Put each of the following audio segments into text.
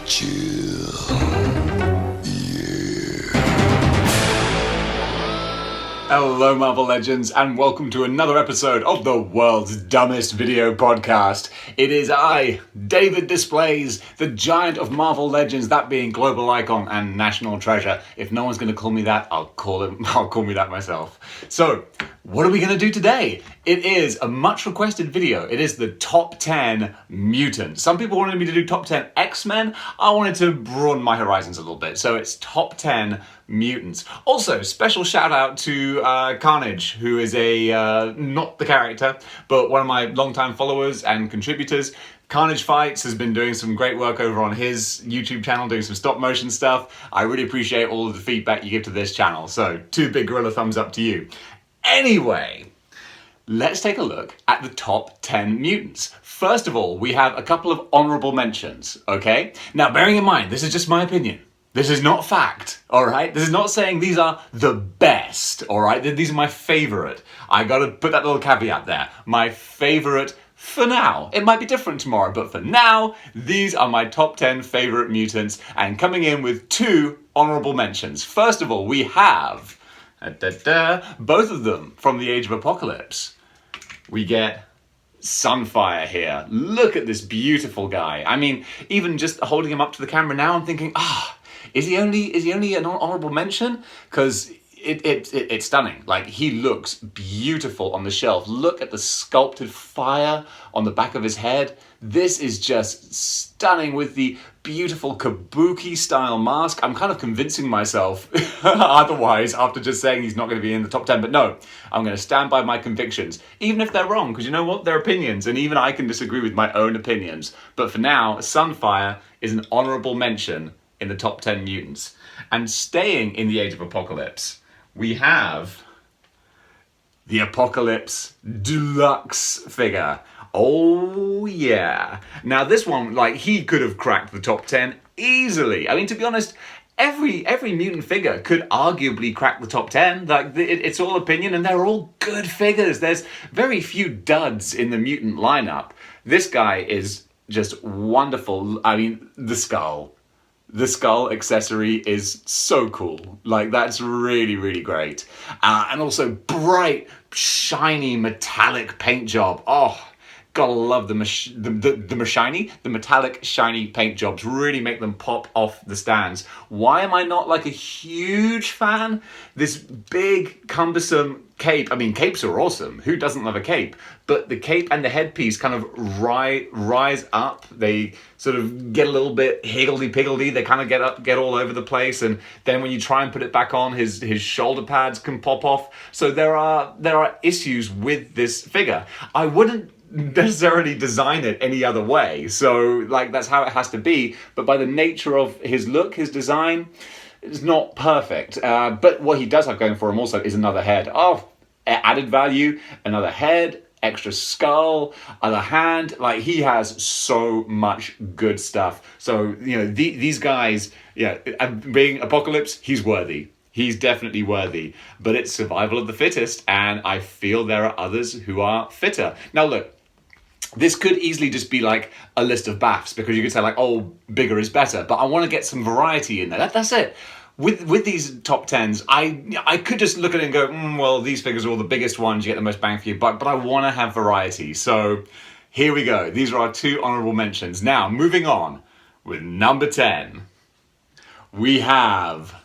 Chill. Hello Marvel Legends, and welcome to another episode of the world's dumbest video podcast. It is I, David Displays, the giant of Marvel Legends, that being global icon and national treasure. If no one's going to call me that, I'll call me that myself. So, what are we going to do today? It is a much requested video. It is the top 10 mutants. Some people wanted me to do top 10 X-Men. I wanted to broaden my horizons a little bit. So it's top 10 mutants. Also, special shout out to Carnage, who is not the character, but one of my longtime followers and contributors. Carnage Fights has been doing some great work over on his YouTube channel, doing some stop motion stuff. I really appreciate all of the feedback you give to this channel. So 2 big gorilla thumbs up to you. Anyway, let's take a look at the top 10 mutants. First of all, we have a couple of honorable mentions, okay? Now, bearing in mind, this is just my opinion. This is not fact, all right? This is not saying these are the best, all right? These are my favorite. I gotta put that little caveat there. My favorite for now. It might be different tomorrow, but for now, these are my top 10 favorite mutants, and coming in with 2 honorable mentions. First of all, we have both of them from the Age of Apocalypse. We get Sunfire here. Look at this beautiful guy. I mean, even just holding him up to the camera now, I'm thinking, is he only an honorable mention? Because it's stunning. Like, he looks beautiful on the shelf. Look at the sculpted fire on the back of his head. This is just stunning with the beautiful kabuki style mask. I'm kind of convincing myself otherwise after just saying he's not going to be in the top 10. But no, I'm going to stand by my convictions, even if they're wrong, because you know what? They're opinions, and even I can disagree with my own opinions. But for now, Sunfire is an honorable mention in the top 10 mutants. And staying in the Age of Apocalypse, we have the Apocalypse Deluxe figure. Oh yeah. Now this one, like, he could have cracked the top 10 easily. I mean, to be honest, every mutant figure could arguably crack the top 10. Like, it's all opinion, and they're all good figures. There's very few duds in the mutant lineup. This guy is just wonderful. I mean, the skull accessory is so cool. Like, that's really, really great. And also bright, shiny, metallic paint job. Oh, gotta love the metallic, shiny paint jobs. Really make them pop off the stands. Why am I not like a huge fan? This big, cumbersome cape. I mean, capes are awesome. Who doesn't love a cape? But the cape and the headpiece kind of rise up. They sort of get a little bit higgledy-piggledy. They kind of get all over the place. And then when you try and put it back on, his shoulder pads can pop off. So there are issues with this figure. I wouldn't necessarily design it any other way. So, like, that's how it has to be. But by the nature of his look, his design, it's not perfect. But what he does have going for him also is another head. Oh, added value, another head, extra skull, other hand. Like, he has so much good stuff. So, you know, these guys, being Apocalypse, he's worthy. He's definitely worthy. But it's survival of the fittest, and I feel there are others who are fitter. Now, look, this could easily just be like a list of BAFs, because you could say, like, oh, bigger is better. But I want to get some variety in there. That's it. With these top 10s, I could just look at it and go, well, these figures are all the biggest ones, you get the most bang for your buck, but I want to have variety. So here we go. These are our 2 honorable mentions. Now, moving on with number 10, we have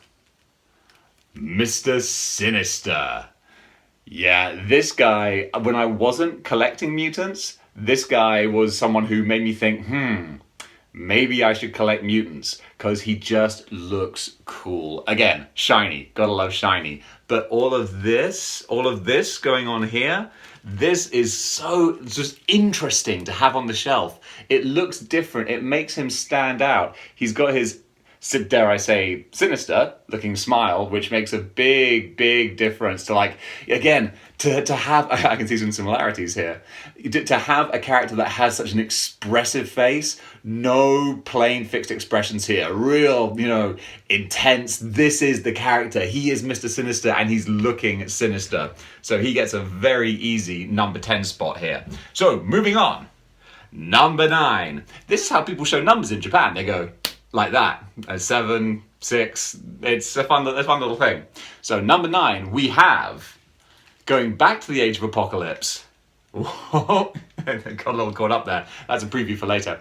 Mr. Sinister. Yeah, this guy, when I wasn't collecting mutants, this guy was someone who made me think, maybe I should collect mutants, because he just looks cool. Again, shiny, gotta love shiny. But all of this going on here, this is so just interesting to have on the shelf. It looks different, it makes him stand out. He's got his, dare I say, sinister looking smile, which makes a big, big difference to, like, again, to have, I can see some similarities here, to have a character that has such an expressive face, no plain fixed expressions here, real, intense. This is the character. He is Mr. Sinister, and he's looking sinister. So he gets a very easy number 10 spot here. So moving on, number 9. This is how people show numbers in Japan. They go like that. A 7, 6. It's a fun little thing. So number 9, we have, going back to the Age of Apocalypse. Whoa, got a little caught up there. That's a preview for later.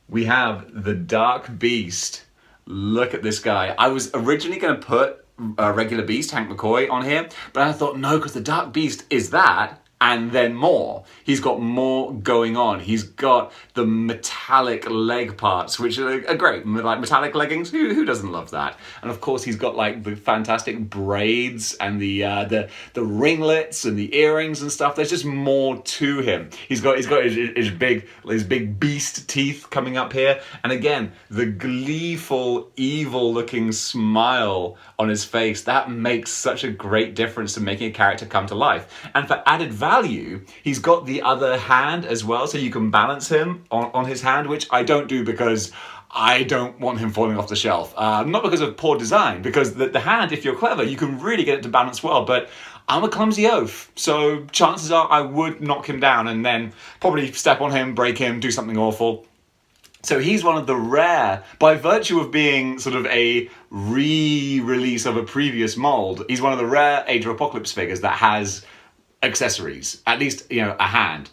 We have the Dark Beast. Look at this guy. I was originally going to put a regular Beast, Hank McCoy, on here, but I thought no, because the Dark Beast is that, and then more. He's got more going on. He's got the metallic leg parts, which are great, like metallic leggings. Who doesn't love that? And of course, he's got like the fantastic braids and the ringlets and the earrings and stuff. There's just more to him. He's got his big beast teeth coming up here, and again, the gleeful, evil-looking smile on his face. That makes such a great difference to making a character come to life. And for added value, he's got the other hand as well, so you can balance him on his hand, which I don't do because I don't want him falling off the shelf. Not because of poor design, because the hand, if you're clever, you can really get it to balance well, but I'm a clumsy oaf, so chances are I would knock him down and then probably step on him, break him, do something awful. So he's one of the rare, by virtue of being sort of a re-release of a previous mold, he's one of the rare Age of Apocalypse figures that has accessories, at least, a hand.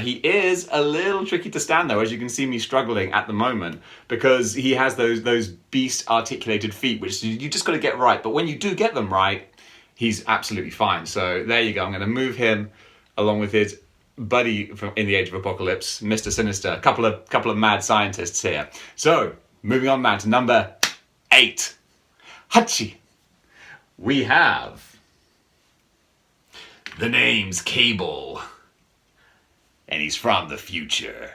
He is a little tricky to stand though, as you can see me struggling at the moment, because he has those beast articulated feet, which you just got to get right. But when you do get them right, he's absolutely fine. So there you go. I'm going to move him along with his buddy in the Age of Apocalypse, Mr. Sinister. A couple of mad scientists here. So moving on now to number 8. Hachi. We have the name's Cable, and he's from the future.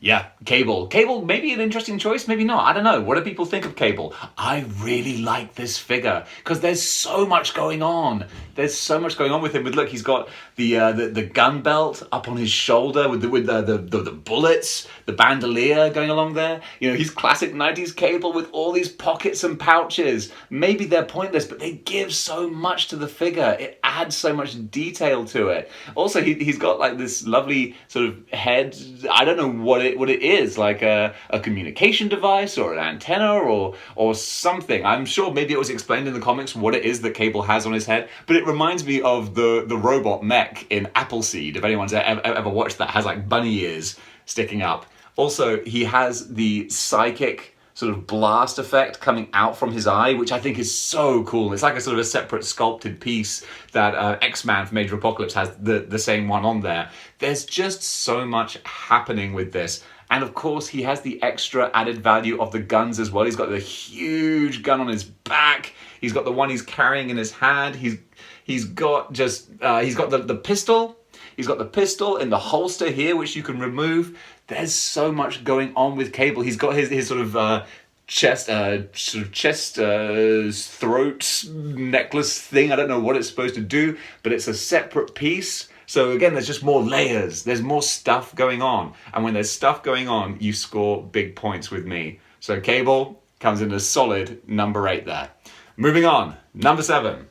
Yeah, Cable. Cable, maybe an interesting choice, maybe not. I don't know. What do people think of Cable? I really like this figure because there's so much going on. There's so much going on with him. But look, he's got the gun belt up on his shoulder with the bullets, the bandolier going along there. He's classic 90s Cable with all these pockets and pouches. Maybe they're pointless, but they give so much to the figure. It adds so much detail to it. Also, he's got like this lovely sort of head. I don't know what it is, like a communication device or an antenna or something. I'm sure maybe it was explained in the comics what it is that Cable has on his head, but it reminds me of the robot mech in Appleseed, if anyone's ever watched that, has like bunny ears sticking up. Also, he has the psychic sort of blast effect coming out from his eye, which I think is so cool. It's like a sort of a separate sculpted piece that X-Man from Age of Apocalypse has the same one on there. There's just so much happening with this. And of course, he has the extra added value of the guns as well. He's got the huge gun on his back. He's got the one he's carrying in his hand. He's got the pistol. He's got the pistol in the holster here, which you can remove. There's so much going on with Cable. He's got his sort of chest, throat necklace thing. I don't know what it's supposed to do, but it's a separate piece. So again, there's just more layers. There's more stuff going on. And when there's stuff going on, you score big points with me. So Cable comes in a solid number 8 there. Moving on, number 7.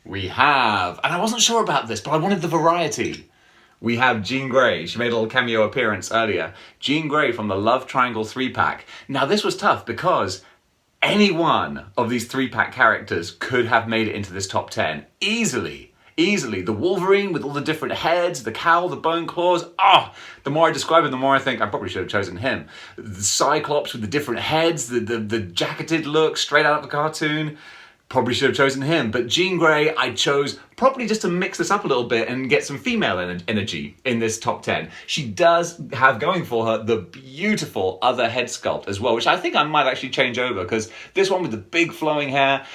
We have, and I wasn't sure about this, but I wanted the variety. We have Jean Grey. She made a little cameo appearance earlier. Jean Grey from the Love Triangle 3-pack. Now this was tough because any one of these 3-pack characters could have made it into this top 10. Easily. The Wolverine with all the different heads, the cowl, the bone claws. The more I describe him, the more I think I probably should have chosen him. The Cyclops with the different heads, the jacketed look straight out of the cartoon. Probably should have chosen him, but Jean Grey I chose probably just to mix this up a little bit and get some female energy in this top 10. She does have going for her the beautiful other head sculpt as well, which I think I might actually change over, because this one with the big flowing hair,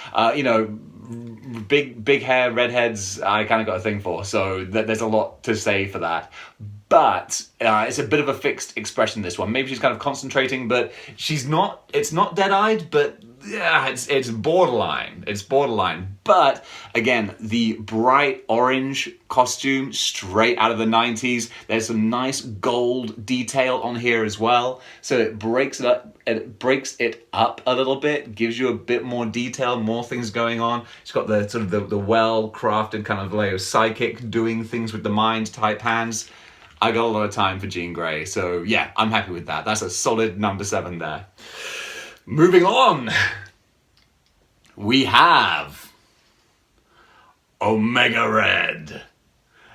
big hair, redheads, I kind of got a thing for, so there's a lot to say for that. But it's a bit of a fixed expression, this one. Maybe she's kind of concentrating, but it's not dead-eyed, but yeah, it's borderline. It's borderline. But again, the bright orange costume straight out of the 90s. There's some nice gold detail on here as well. So it breaks it up. It breaks it up a little bit, gives you a bit more detail, more things going on. It's got the sort of the well-crafted kind of layer of psychic, doing things with the mind type hands. I got a lot of time for Jean Grey. So yeah, I'm happy with that. That's a solid number 7 there. Moving on, we have Omega Red.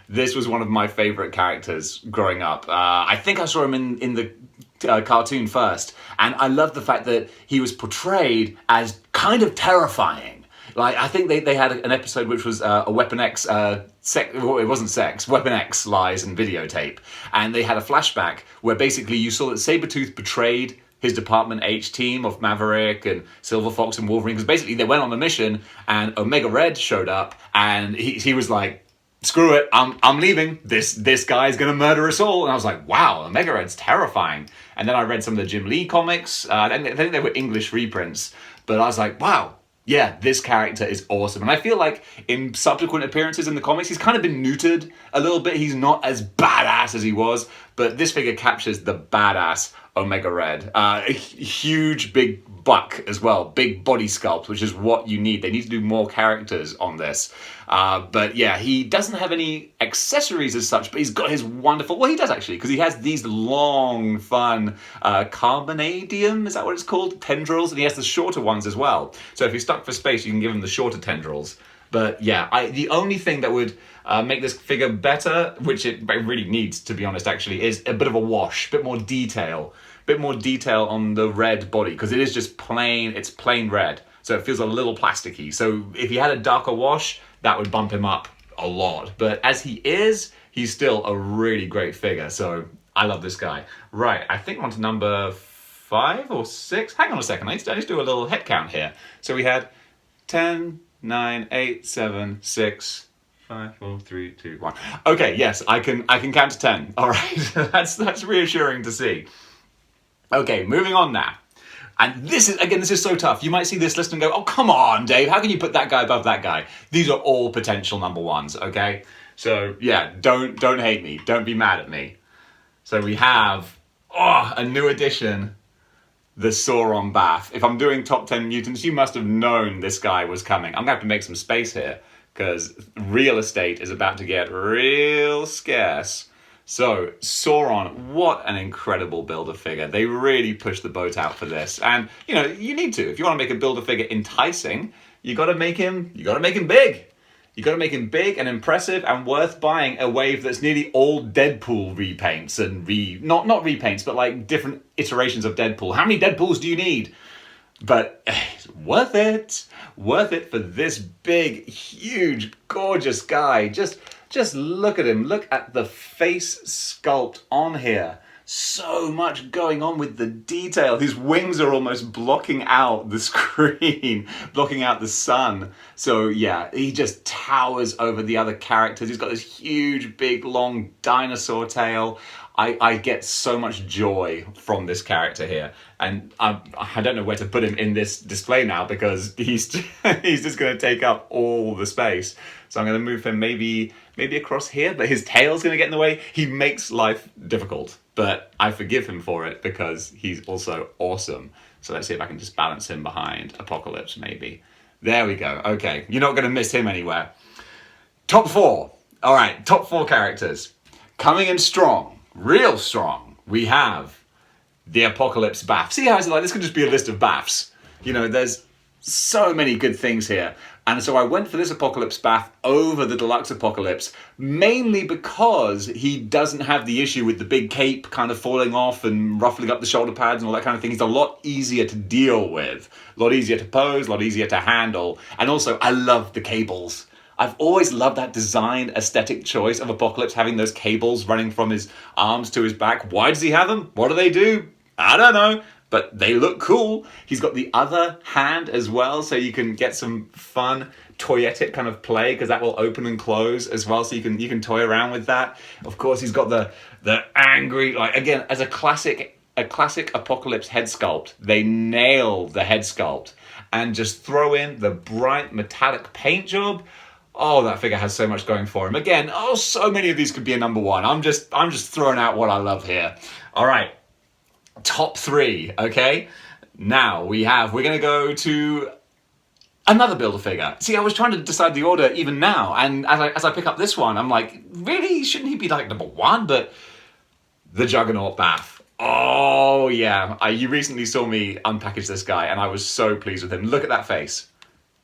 This was one of my favorite characters growing up. I think I saw him in the cartoon first, and I love the fact that he was portrayed as kind of terrifying. Like, I think they had an episode which was a Weapon X, well, it wasn't sex, Weapon X lies and videotape. And they had a flashback where basically you saw that Sabretooth betrayed his Department H team of Maverick and Silver Fox and Wolverine, because basically they went on a mission and Omega Red showed up and he was like, screw it, I'm leaving. This guy's gonna murder us all. And I was like, wow, Omega Red's terrifying. And then I read some of the Jim Lee comics. I think they were English reprints, but I was like, wow, yeah, this character is awesome. And I feel like in subsequent appearances in the comics, he's kind of been neutered a little bit. He's not as badass as he was, but this figure captures the badass Omega Red. A huge, big buck as well. Big body sculpt, which is what you need. They need to do more characters on this. But yeah, he doesn't have any accessories as such, but he's got his wonderful... Well, he does actually, because he has these long, fun carbonadium, is that what it's called? Tendrils, and he has the shorter ones as well. So if you're stuck for space, you can give him the shorter tendrils. But yeah, the only thing that would make this figure better, which it really needs, to be honest, actually, is a bit of a wash, a bit more detail. Bit more detail on the red body, because it is just plain, it's plain red. So it feels a little plasticky. So if he had a darker wash, that would bump him up a lot. But as he is, he's still a really great figure. So I love this guy. Right, I think on to number 5 or 6. Hang on a second, I need to do a little head count here. So we had 10, 9, 8, 7, 6, 5, 4, 3, 2, 1. Okay, yes, I can count to 10. All right, that's reassuring to see. Okay, moving on now. And this is so tough. You might see this list and go, oh, come on, Dave, how can you put that guy above that guy? These are all potential number 1s, okay? So, yeah, don't hate me. Don't be mad at me. So we have, a new addition, the Sauron Bath. If I'm doing top 10 mutants, you must have known this guy was coming. I'm going to have to make some space here, because real estate is about to get real scarce. So, Sauron, what an incredible Build-A-Figure. They really pushed the boat out for this. And, you know, you need to. If you want to make a Build-A-Figure enticing, you got to make him big. You got to make him big and impressive and worth buying a wave that's nearly all Deadpool repaints and not repaints, but like different iterations of Deadpool. How many Deadpools do you need? But worth it. Worth it for this big, huge, gorgeous guy. Just look at him. Look at the face sculpt on here. So much going on with the detail. His wings are almost blocking out the screen, blocking out the sun. So yeah, he just towers over the other characters. He's got this huge, big, long dinosaur tail. I get so much joy from this character here. And I don't know where to put him in this display now, because he's just going to take up all the space. So I'm going to move him maybe across here, but his tail's going to get in the way. He makes life difficult, but I forgive him for it because he's also awesome. So let's see if I can just balance him behind Apocalypse, maybe. There we go. Okay, you're not going to miss him anywhere. Top 4. All right, top 4 characters. Coming in strong, real strong, we have the Apocalypse Bath. See how it's like, this could just be a list of baths. You know, there's so many good things here. And so I went for this Apocalypse Bath over the Deluxe Apocalypse, mainly because he doesn't have the issue with the big cape kind of falling off and ruffling up the shoulder pads and all that kind of thing. He's a lot easier to deal with, a lot easier to pose, a lot easier to handle. And also, I love the cables. I've always loved that design aesthetic choice of Apocalypse, having those cables running from his arms to his back. Why does he have them? What do they do? I don't know. But they look cool. He's got the other hand as well, so you can get some fun toyetic kind of play, because that will open and close as well, so you can toy around with that. Of course, he's got the angry, like, again, as a classic Apocalypse head sculpt, they nail the head sculpt and just throw in the bright metallic paint job. Oh, that figure has so much going for him. Again, so many of these could be a number 1. I'm just throwing out what I love here. All right. Top 3, okay? Now we're going to go to another Build-A-Figure. See, I was trying to decide the order even now, and as I pick up this one, I'm like, really? Shouldn't he be like number 1? But the Juggernaut Bath. Oh yeah, you recently saw me unpackage this guy and I was so pleased with him. Look at that face.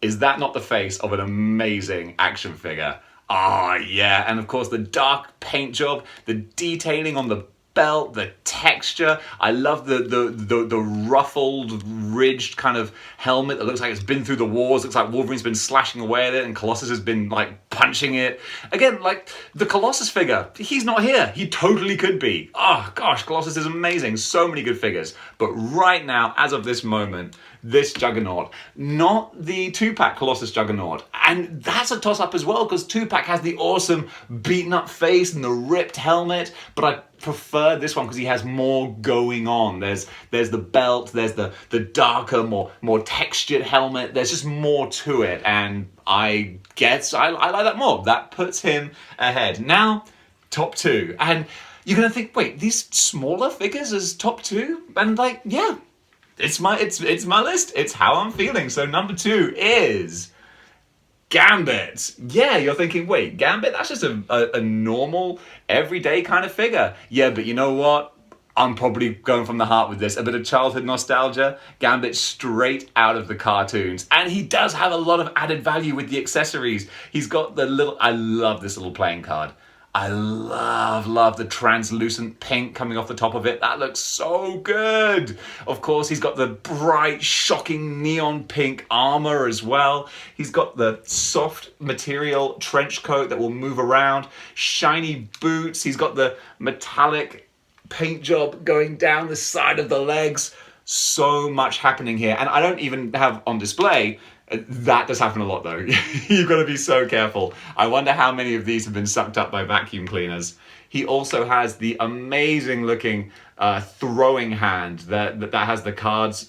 Is that not the face of an amazing action figure? Ah, yeah, and of course the dark paint job, the detailing on the belt, the texture. I love the ruffled, ridged kind of helmet that looks like it's been through the wars. Looks like Wolverine's been slashing away at it and Colossus has been like punching it. Again, like the Colossus figure, he's not here. He totally could be. Oh gosh, Colossus is amazing. So many good figures. But right now, as of this moment, this Juggernaut, not the 2-pack Colossus Juggernaut. And that's a toss-up as well, because 2-pack has the awesome beaten-up face and the ripped helmet, but I prefer this one because he has more going on. There's the belt, there's the darker, more textured helmet. There's just more to it, and I guess I like that more. That puts him ahead. Now, top 2. And you're going to think, wait, these smaller figures as top 2? And like, yeah. It's my list. It's how I'm feeling. So number 2 is Gambit. Yeah, you're thinking, wait, Gambit? That's just a normal, everyday kind of figure. Yeah, but you know what? I'm probably going from the heart with this. A bit of childhood nostalgia. Gambit straight out of the cartoons. And he does have a lot of added value with the accessories. He's got I love this little playing card. I love the translucent pink coming off the top of it. That looks so good. Of course, he's got the bright, shocking neon pink armor as well. He's got the soft material trench coat that will move around, shiny boots. He's got the metallic paint job going down the side of the legs. So much happening here. And I don't even have on display. That does happen a lot though. You've got to be so careful. I wonder how many of these have been sucked up by vacuum cleaners. He also has the amazing looking throwing hand that has the cards,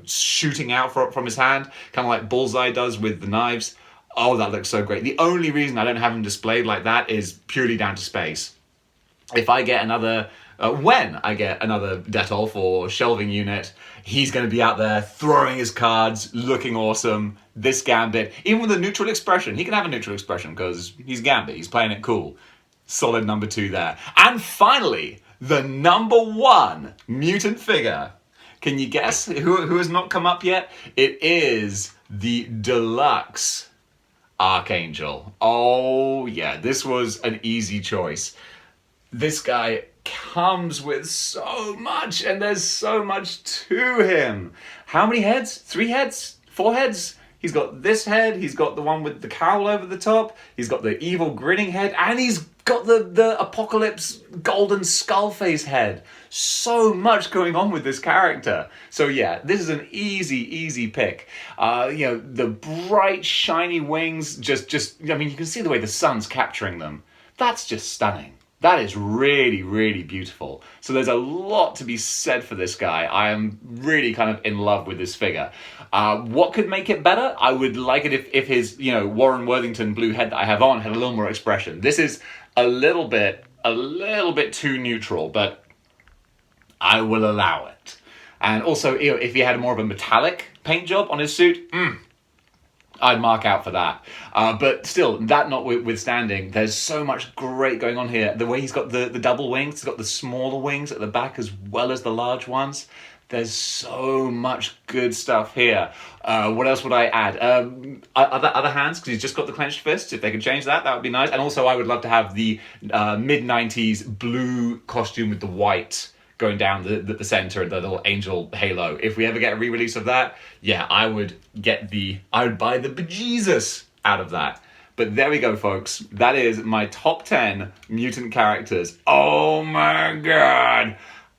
shooting out from his hand, kind of like Bullseye does with the knives. Oh, that looks so great. The only reason I don't have him displayed like that is purely down to space. If I get another when I get another Detolf or shelving unit, he's going to be out there throwing his cards, looking awesome. This Gambit, even with a neutral expression, he can have a neutral expression because he's Gambit, he's playing it cool. Solid number 2 there. And finally, the number 1 mutant figure. Can you guess who has not come up yet? It is the deluxe Archangel. Oh yeah, this was an easy choice. This guy comes with so much, and there's so much to him. How many heads? 3 heads? 4 heads? He's got this head, he's got the one with the cowl over the top, he's got the evil grinning head, and he's got the apocalypse golden skull face head. So much going on with this character. So yeah, this is an easy pick. The bright shiny wings, I mean, you can see the way the sun's capturing them. That's just stunning. That is really, really beautiful. So there's a lot to be said for this guy. I am really kind of in love with this figure. What could make it better? I would like it if his, Warren Worthington blue head that I have on had a little more expression. This is a little bit too neutral, but I will allow it. And also, if he had more of a metallic paint job on his suit, I'd mark out for that. But still, that notwithstanding, there's so much great going on here. The way he's got the double wings, he's got the smaller wings at the back as well as the large ones. There's so much good stuff here. What else would I add? Other hands, because he's just got the clenched fists. If they could change that would be nice. And also, I would love to have the mid-90s blue costume with the white going down the center and the little angel halo. If we ever get a re-release of that, yeah, I would buy the bejesus out of that. But there we go, folks. That is my top 10 mutant characters. Oh my god.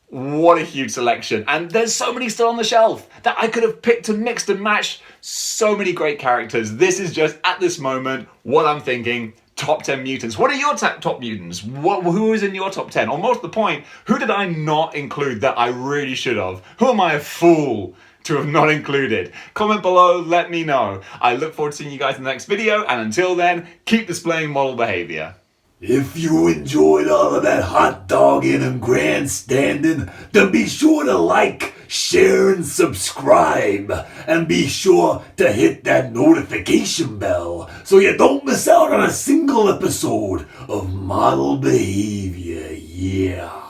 What a huge selection. And there's so many still on the shelf that I could have picked and mixed and matched. So many great characters. This is just, at this moment, what I'm thinking. Top 10 mutants. What are your top mutants? Who is in your top 10? Or more to the point, who did I not include that I really should have? Who am I a fool to have not included? Comment below, let me know. I look forward to seeing you guys in the next video, and until then, keep displaying model behavior. If you enjoyed all of that hot dogging and grandstanding, then be sure to like, share, and subscribe. And be sure to hit that notification bell so you don't miss out on a single episode of Model Behavior. Yeah.